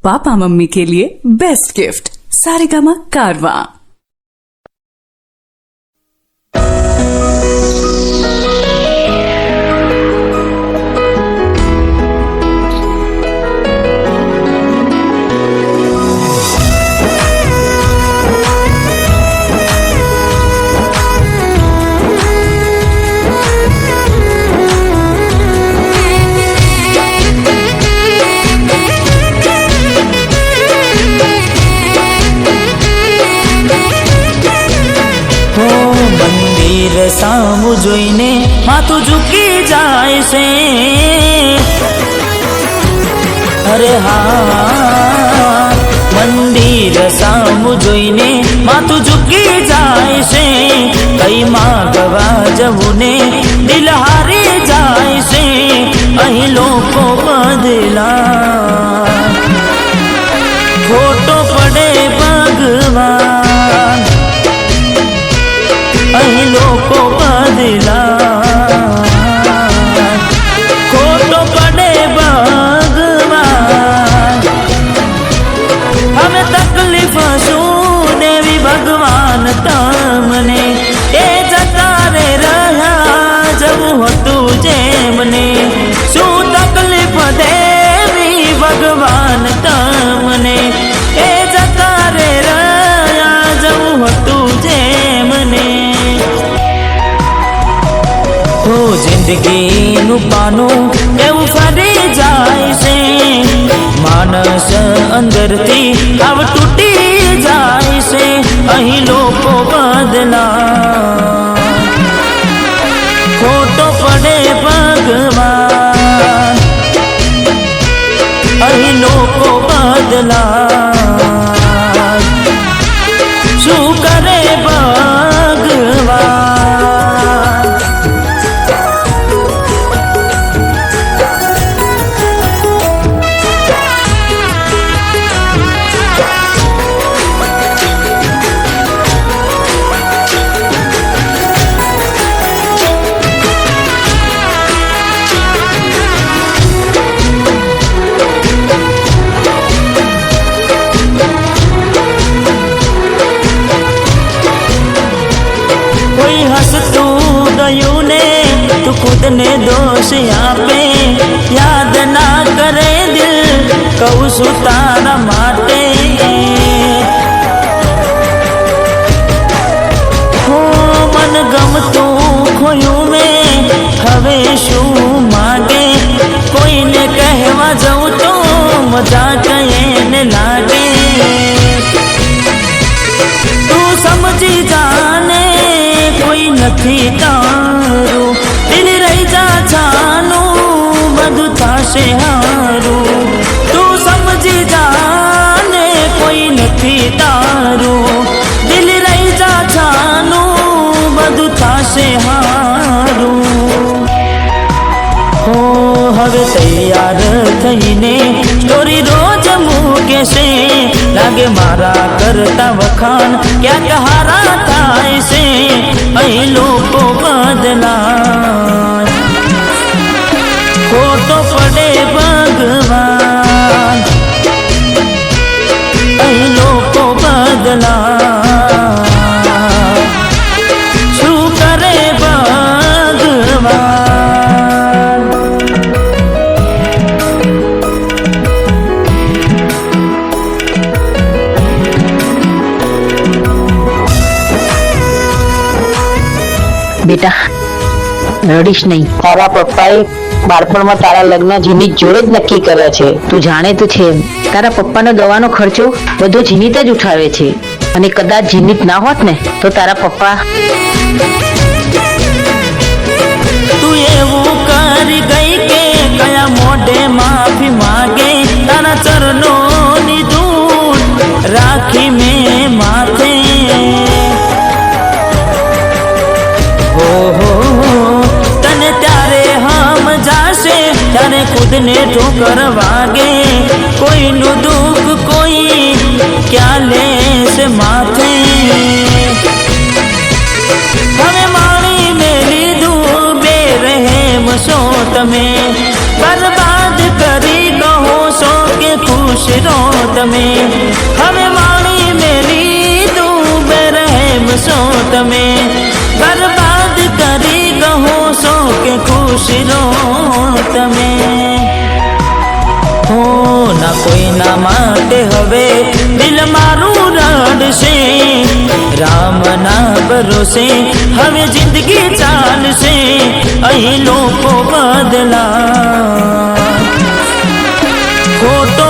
Papa mummy के लिए best gift Saregama कारवां। સામું જોઈને માથું ઝૂકી જાય છે, અરે હા મંદિર સામું જોઈને માથું ઝૂકી જાય છે, કઈ માગવા જવું ને દિલ હારી જાય છે, અહીં લોકો બદલા ખોટો પડે ભગવાન, અહીં લોકો બદલા ખોટો પડે ભગવાન, હવે તકલીફ શું દેવી ભગવાન તમને, એ જતા રે રહ્યા જવું હતું જેમને, શું તકલીફ દેવી ભગવાન તમને, એ જતા રે રહ્યા જવું હતું જેમને, જિંદગીનું પાનું એવું ફરી જાય છે, માણસ અંદરથી આવ તૂટી જાય છે, અહીં લોકો બદલા ખોટો પડે ભગવાન, અહીં લોકો બદલા શું કરે ભગવાન। खुद ने दोष आपे याद ना करे दिल कहूँ सु तारा माटे, हो मन गमતું खोયું में હવે શું मागे, कोई ने कहवा जाऊँ तो मजाक એને लागे, तू समझी जाने कोई નથી તારું, દિલ રહી જા છાનું બધું થાશે હારું, તું સમજી જાને કોઈ નથી તારું, દિલ રહી જા છાનું બધું થાશે હારું, હો હવે તૈયાર થઈને સ્ટોરી રોજ મૂકે છે, લાગે મારા કરતા વખાણ ક્યાંક હારા થાય છે, અહીં લોકો બદલાય ખોટો પડે ભગવાન, અહીં લોકો બદલાય શું કરે ભગવાન। બેટા રડીશ નહીં, તારા પપ્પાએ બાળપણમાં તારા લગ્ન જીનીત જોડે જ નક્કી કર્યા છે, તું જાણે તો છે તારા પપ્પાનો દવાનો ખર્ચો બધો જીનીત જ ઉઠાવે છે, અને કદાચ જીનીત ના હોત ને તો તારા પપ્પા તું એવું કરી ગઈ કે કયા મોઢે માફી માગે, તારા ચરણોની ધૂળ રાખી મેં માથે, તને ત્યારે હમ જાશે ત્યારે ખુદને ઠોકર વાગે, કોઈનું દુઃખ કોઈ ક્યાં લેશે માથે, હવે માણી મેં લીધું બે રહેમ છો તમે, બરબાદ કરી કહો છો કે ખુશ ખુશ રહો તમે. હવે માણી મેલી તું બેરહેમ છો તમે. બરબાદ કરી કહો છો કે ખુશ રહો તમે. હો ના કોઈના માટે હવે દિલ મારું રડશે. રામના ભરોસે હવે જિંદગી ચાલશે. અહીં લોકો બદલા ખોટો